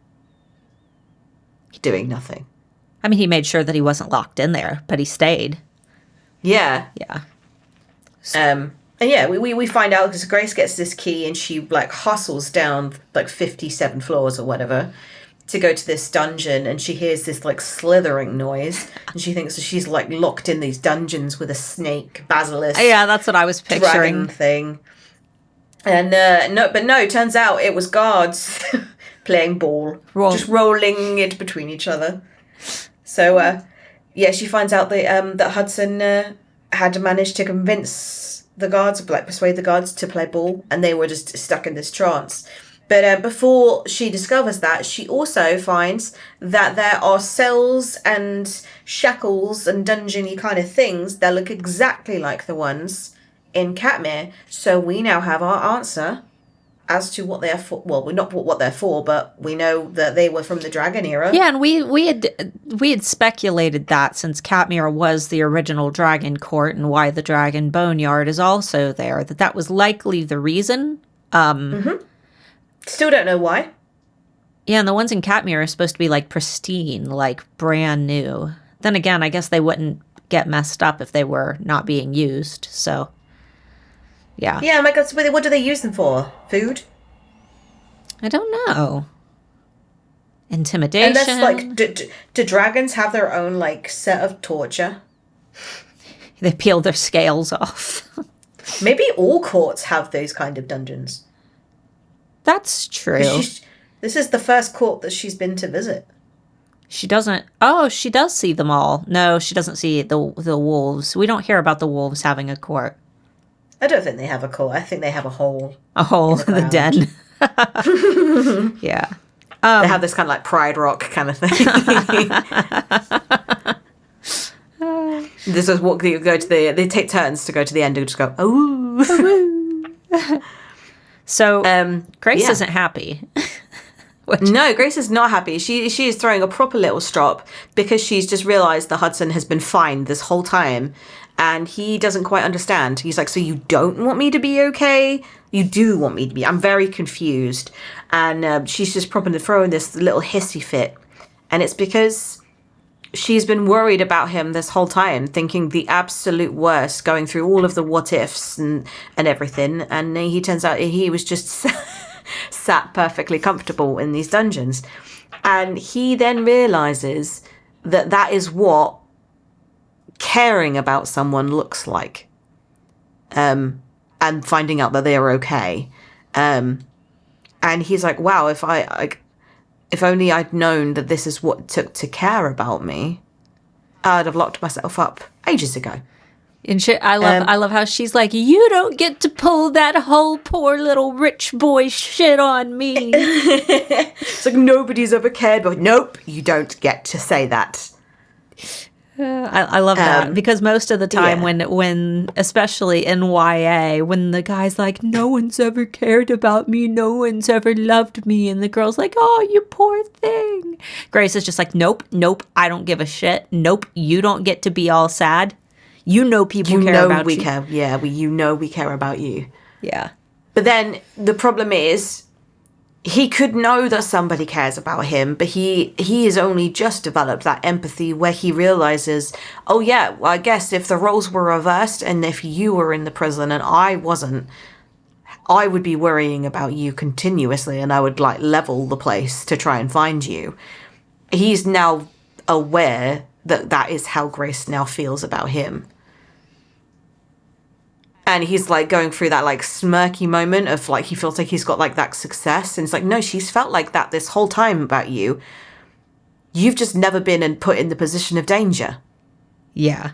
doing nothing. I mean, he made sure that he wasn't locked in there, but he stayed. Yeah. Yeah. And yeah, we find out because Grace gets this key and she, like, hustles down, like, 57 floors or whatever to go to this dungeon, and she hears this like slithering noise, and she thinks that she's like locked in these dungeons with a snake, basilisk. Yeah, that's what I was picturing. Dragon thing. And no, it turns out it was guards playing ball, just rolling it between each other. So she finds out that Hudson had managed to convince the guards, like persuade the guards to play ball, and they were just stuck in this trance. But before she discovers that, she also finds that there are cells and shackles and dungeony kind of things that look exactly like the ones in Katmere. So we now have our answer as to what they're for. Well, we're not what they're for, but we know that they were from the Dragon era. Yeah, and we had speculated that since Katmere was the original Dragon Court and why the Dragon Boneyard is also there, that was likely the reason. Still don't know why. Yeah, and the ones in Katmere are supposed to be like pristine, like brand new. Then again, I guess they wouldn't get messed up if they were not being used. So, yeah. Yeah, my God, so what do they use them for? Food? I don't know. Intimidation. And that's like, do dragons have their own like set of torture? They peel their scales off. Maybe all courts have those kind of dungeons. That's true. This is the first court that she's been to visit. She doesn't... Oh, she does see them all. No, she doesn't see the wolves. We don't hear about the wolves having a court. I don't think they have a court. I think they have a hole. A hole in the den. Yeah. They have this kind of like Pride Rock kind of thing. This is what you go to they take turns to go to the end and just go, oh. So Grace isn't happy. No, Grace is not happy. She is throwing a proper little strop because she's just realised that Hudson has been fine this whole time, and he doesn't quite understand. He's like, so you don't want me to be okay? You do want me to be. I'm very confused. And she's just probably throwing this little hissy fit. And it's because she's been worried about him this whole time, thinking the absolute worst, going through all of the what ifs and everything. And he turns out he was just sat perfectly comfortable in these dungeons. And he then realizes that is what caring about someone looks like. And finding out that they are okay. And he's like, wow, if only I'd known that this is what it took to care about me, I'd have locked myself up ages ago. And I love how she's like, you don't get to pull that whole poor little rich boy shit on me. It's like nobody's ever cared, but nope, you don't get to say that. I love that because most of the time when especially in YA, when the guy's like, no one's ever cared about me, no one's ever loved me, and the girl's like, oh, you poor thing. Grace is just like, nope, I don't give a shit. Nope, you don't get to be all sad. You know people care about you. Care. Yeah, we care about you. Yeah. But then the problem is, he could know that somebody cares about him, but he has only just developed that empathy where he realizes, oh yeah, well, I guess if the roles were reversed and if you were in the prison and I wasn't, I would be worrying about you continuously and I would like level the place to try and find you. He's now aware that is how Grace now feels about him. And he's like going through that like smirky moment of like, he feels like he's got like that success. And it's like, no, she's felt like that this whole time about you. You've just never been put in the position of danger. Yeah.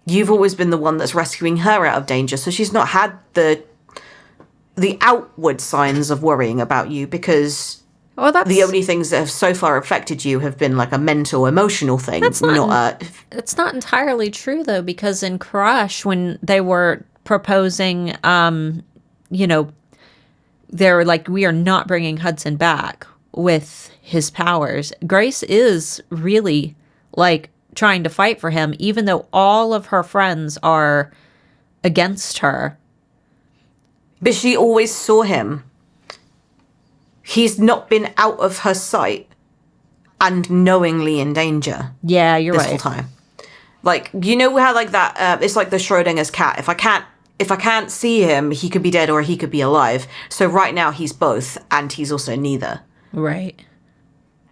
You've always been the one that's rescuing her out of danger. So she's not had the outward signs of worrying about you because the only things that have so far affected you have been like a mental, emotional thing. It's not entirely true though, because in Crush, when they were proposing, they're like, we are not bringing Hudson back with his powers. Grace is really like trying to fight for him, even though all of her friends are against her. But she always saw him. He's not been out of her sight and knowingly in danger. Yeah, you're right. This whole time. Like, you know how like that, it's like the Schrodinger's cat. If I can't see him, he could be dead or he could be alive. So right now he's both and he's also neither. Right.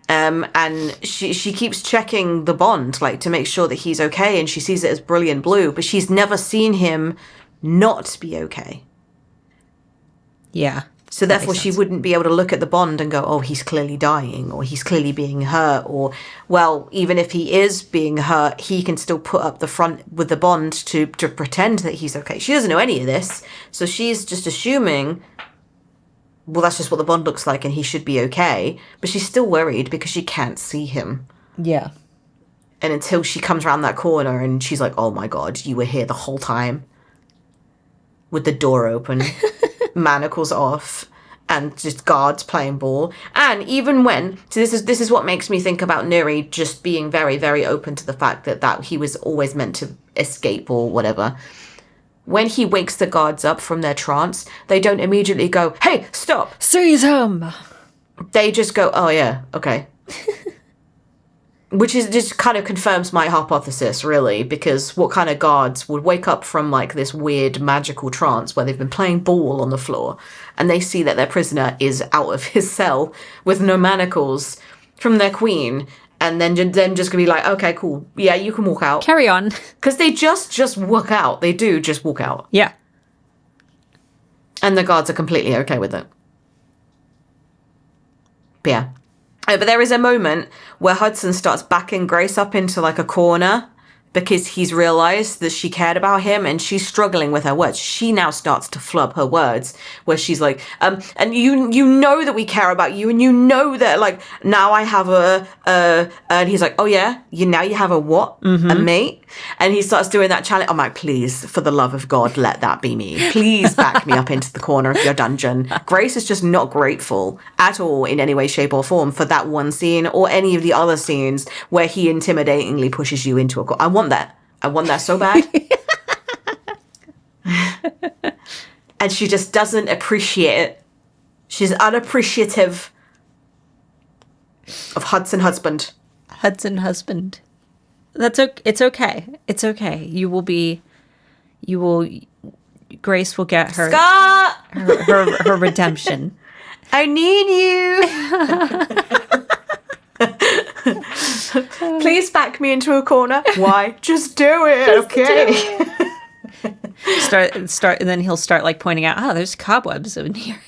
And she keeps checking the bond, like, to make sure that he's okay, and she sees it as brilliant blue, but she's never seen him not be okay. Yeah. So therefore she wouldn't be able to look at the bond and go, oh, he's clearly dying, or he's clearly being hurt, or, well, even if he is being hurt, he can still put up the front with the bond to pretend that he's okay. She doesn't know any of this, so she's just assuming, well, that's just what the bond looks like and he should be okay. But she's still worried because she can't see him. Yeah. And until she comes around that corner and she's like, oh my God, you were here the whole time. With the door open, manacles off, and just guards playing ball. And even when, so this is what makes me think about Nuri just being very, very open to the fact that he was always meant to escape or whatever. When he wakes the guards up from their trance, they don't immediately go, hey, stop! Seize him! They just go, oh yeah, okay. Which is just kind of confirms my hypothesis, really, because what kind of guards would wake up from, like, this weird magical trance where they've been playing ball on the floor, and they see that their prisoner is out of his cell with no manacles from their queen, and then just gonna be like, okay, cool, yeah, you can walk out. Carry on. Because they just walk out. They do just walk out. Yeah. And the guards are completely okay with it. But yeah. But there is a moment where Hudson starts backing Grace up into, like, a corner because he's realized that she cared about him and she's struggling with her words. She now starts to flub her words where she's like, and you know that we care about you, and you know that, like, now I have and he's like, oh yeah, now you have a what? Mm-hmm. A mate? And he starts doing that challenge. I'm like, please, for the love of God, let that be me. Please back me up into the corner of your dungeon. Grace is just not grateful at all in any way, shape or form for that one scene or any of the other scenes where he intimidatingly pushes you into a corner. I want that so bad. And she just doesn't appreciate it. She's unappreciative of Hudson husband. Hudson husband. That's okay. It's okay. It's okay. Grace will get her Scott! her redemption. I need you. Please back me into a corner. Why? Just do it. Okay. Start, and then he'll start, like, pointing out, oh, there's cobwebs in here.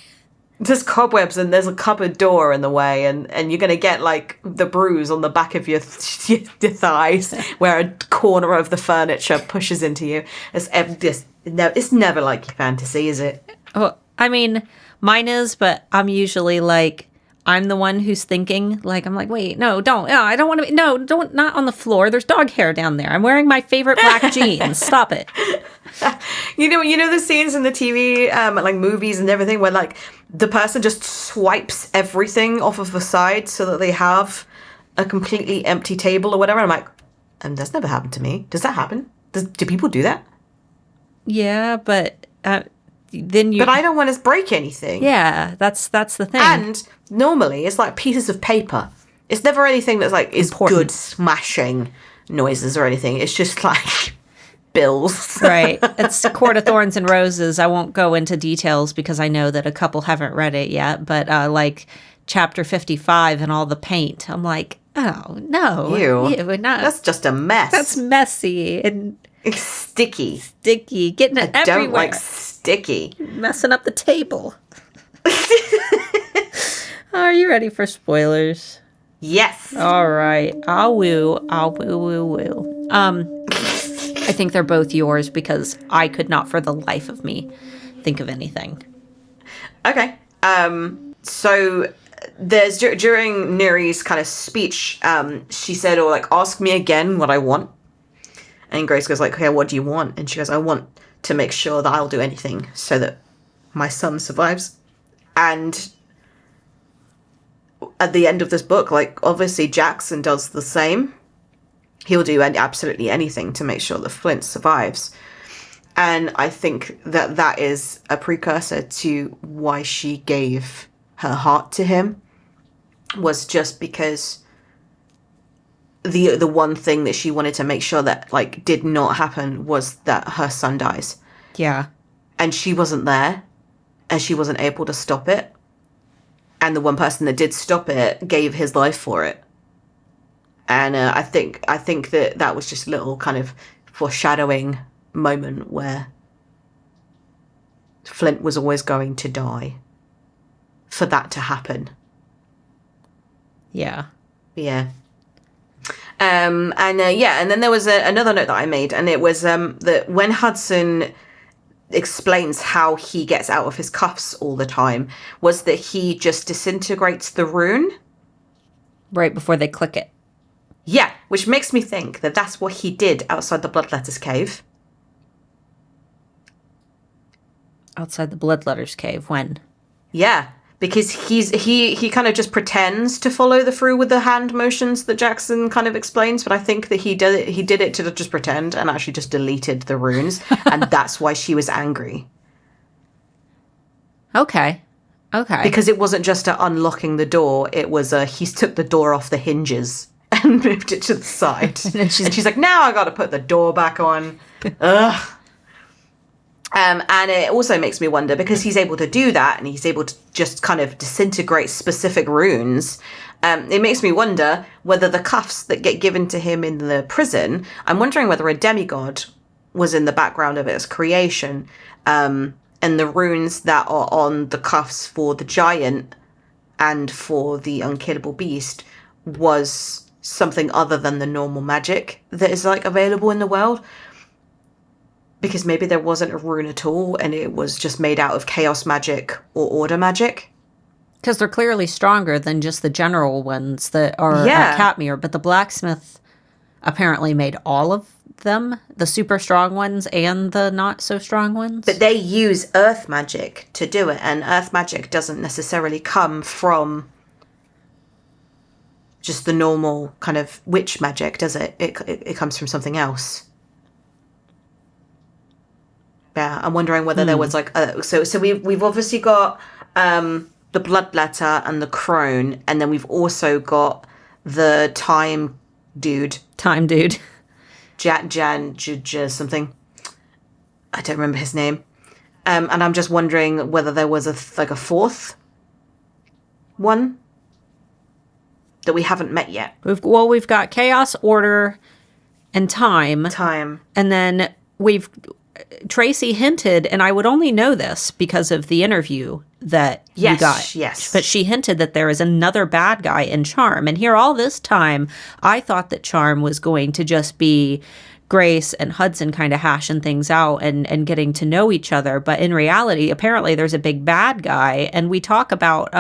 There's cobwebs and there's a cupboard door in the way, and you're going to get, like, the bruise on the back of your thighs where a corner of the furniture pushes into you. It's never like your fantasy, is it? Well, I mean, mine is, but I'm usually, like, I'm the one who's thinking, like, I'm like, wait, no, don't, no, I don't want to be, no, don't, not on the floor. There's dog hair down there. I'm wearing my favorite black jeans. Stop it. You know the scenes in the TV, like movies and everything, where, like, the person just swipes everything off of the side so that they have a completely empty table or whatever. I'm like, that's never happened to me. Does that happen? Do people do that? Yeah, but then you. But I don't want to break anything. Yeah, that's the thing. And normally it's like pieces of paper. It's never anything that's like is good smashing noises or anything. It's just like bills. Right. It's Court of Thorns and Roses. I won't go into details because I know that a couple haven't read it yet. But like chapter 55 and all the paint. I'm like, oh no, ew, no. That's just a mess. That's messy and it's sticky, getting it everywhere. I don't like sticky. Messing up the table. Are you ready for spoilers? Yes. All right. I'll woo. I think they're both yours because I could not for the life of me think of anything. Okay. So there's during Nuri's kind of speech, she said, or like, ask me again what I want. And Grace goes like, okay, what do you want? And she goes, I want to make sure that I'll do anything so that my son survives. And at the end of this book, like, obviously Jackson does the same. He'll do absolutely anything to make sure that Flint survives. And I think that that is a precursor to why she gave her heart to him, was just because the one thing that she wanted to make sure that, like, did not happen was that her son dies. Yeah. And she wasn't there, and she wasn't able to stop it. and the one person that did stop it gave his life for it. And I think that was just a little kind of foreshadowing moment where Flint was always going to die for that to happen. Yeah. Yeah. And then there was another note that I made, and it was that when Hudson explains how he gets out of his cuffs all the time, was that he just disintegrates the rune right before they click it. Yeah, which makes me think that that's what he did outside the Bloodletters cave. Outside the Bloodletters cave, when? Yeah, because he kind of just pretends to follow the through with the hand motions that Jackson kind of explains, but I think that he did it to just pretend and actually just deleted the runes, and that's why she was angry. Okay. Because it wasn't just unlocking the door, it was he took the door off the hinges and moved it to the side. And she's like, now I got to put the door back on. Ugh. And it also makes me wonder, because he's able to do that and he's able to just kind of disintegrate specific runes. It makes me wonder whether the cuffs that get given to him in the prison, I'm wondering whether a demigod was in the background of its creation. And the runes that are on the cuffs for the giant and for the unkillable beast was something other than the normal magic that is like available in the world. Because maybe there wasn't a rune at all and it was just made out of chaos magic or order magic. Because they're clearly stronger than just the general ones that are at Katmere. But the blacksmith apparently made all of them, the super strong ones and the not so strong ones. But they use earth magic to do it, and earth magic doesn't necessarily come from just the normal kind of witch magic, does it? It comes from something else. Yeah, I'm wondering whether there was like so we've obviously got the Bloodletter and the Crone, and then we've also got the Time Dude. Jan something. I don't remember his name. And I'm just wondering whether there was a fourth one that we haven't met yet. We've got Chaos, Order, and Time. And then Tracy hinted, and I would only know this because of the interview that you got. Yes. But she hinted that there is another bad guy in Charm. And here all this time, I thought that Charm was going to just be Grace and Hudson kind of hashing things out and getting to know each other. But in reality, apparently there's a big bad guy. And we talk about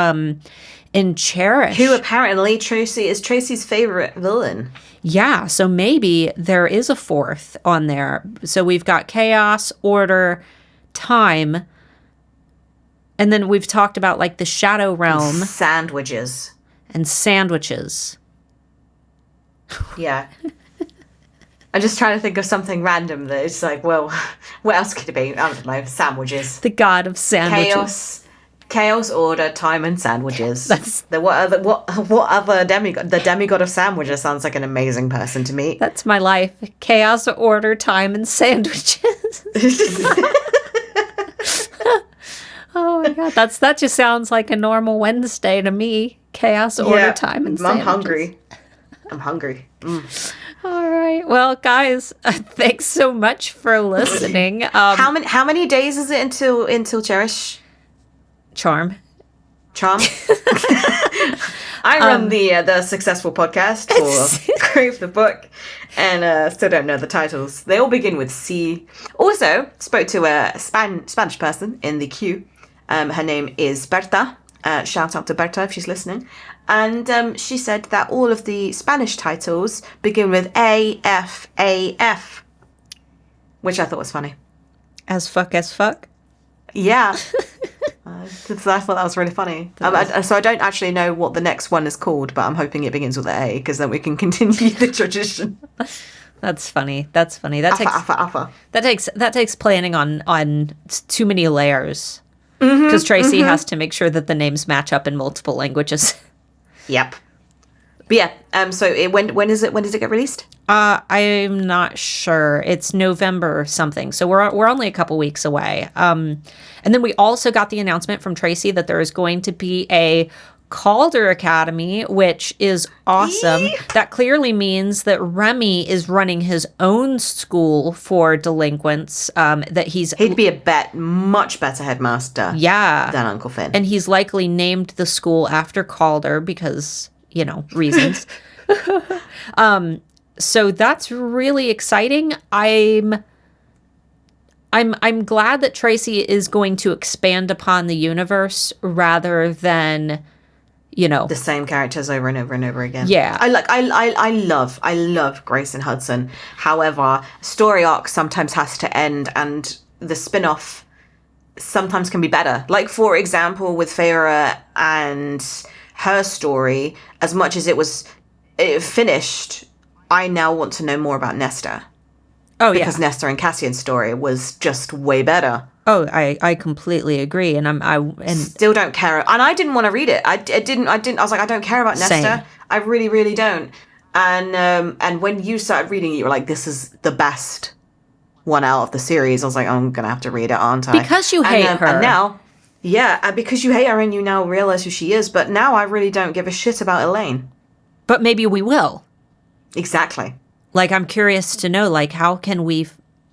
in Cherish, who apparently is Tracy's favorite villain. Yeah, so maybe there is a fourth on there. So we've got Chaos, Order, Time, and then we've talked about like the Shadow Realm. Sandwiches. Yeah. I'm just trying to think of something random that is like, well, what else could it be? I don't know, sandwiches. The god of sandwiches. Chaos, Order, Time, and Sandwiches. What other demigod? The demigod of sandwiches sounds like an amazing person to me. That's my life. Chaos, Order, Time, and Sandwiches. Oh my god, that just sounds like a normal Wednesday to me. Chaos, Order, Time, and Sandwiches. I'm hungry. All right. Well, guys, thanks so much for listening. How many days is it until Cherish? Charm. I run the successful podcast for Crave the Book, and still don't know the titles. They all begin with C. Also, spoke to a Spanish person in the queue. Her name is Berta. Shout out to Berta if she's listening. And she said that all of the Spanish titles begin with AFAF, which I thought was funny. As fuck? Yeah. I thought that was really funny. So I don't actually know what the next one is called, but I'm hoping it begins with an A, because then we can continue the tradition. That's funny. That takes planning on too many layers. Because Tracy has to make sure that the names match up in multiple languages. Yep. But yeah, so when does it get released? I'm not sure. It's November something. So we're only a couple weeks away. And then we also got the announcement from Tracy that there is going to be a Calder Academy, which is awesome. That clearly means that Remy is running his own school for delinquents. He'd be a much better headmaster. Yeah. Than Uncle Finn. And he's likely named the school after Calder because, reasons. So that's really exciting. I'm glad that Tracy is going to expand upon the universe rather than, the same characters over and over and over again. Yeah. I love Grace and Hudson. However, story arc sometimes has to end, and the spin-off sometimes can be better. Like, for example, with Feyre and her story, as much as it finished, I now want to know more about Nesta. Oh, because Nesta and Cassian's story was just way better. Oh, I completely agree, and still don't care. And I didn't want to read it. I didn't. I was like, I don't care about Nesta. Same. I really, really don't. And when you started reading it, you were like, this is the best one out of the series. I was like, oh, I'm gonna have to read it, aren't I? Because you hate her. And now, and because you hate her, and you now realize who she is. But now I really don't give a shit about Elaine. But maybe we will. Exactly. Like, I'm curious to know, like, how can we...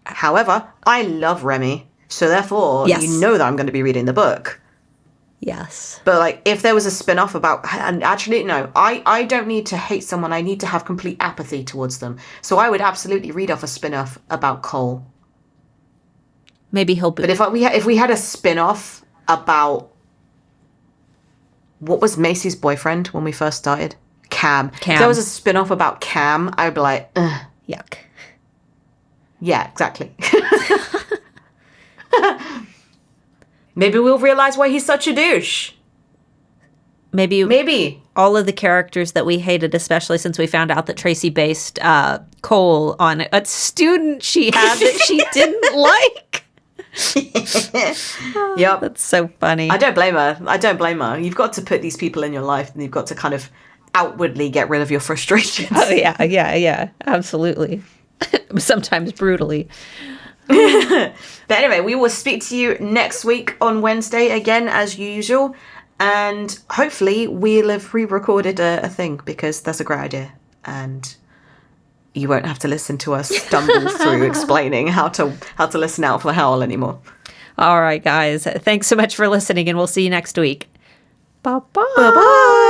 However, I love Remy, so therefore, yes. You know that I'm going to be reading the book. Yes. But, like, if there was a spin-off about... And actually, no, I don't need to hate someone. I need to have complete apathy towards them. So I would absolutely read off a spin-off about Cole. Maybe he'll be... But if we had a spin-off about... What was Macy's boyfriend when we first started? Cam. If there was a spin-off about Cam, I'd be like, ugh. Yuck. Yeah, exactly. Maybe we'll realize why he's such a douche. Maybe. All of the characters that we hated, especially since we found out that Tracy based Cole on a student she had that she didn't like. Yep. That's so funny. I don't blame her. You've got to put these people in your life, and you've got to kind of outwardly get rid of your frustrations. Oh, yeah. Absolutely. Sometimes brutally. But anyway, we will speak to you next week on Wednesday again, as usual. And hopefully we'll have re-recorded a thing, because that's a great idea. And you won't have to listen to us stumble through explaining how to listen out for Howl anymore. All right, guys. Thanks so much for listening, and we'll see you next week. Bye-bye. Bye-bye.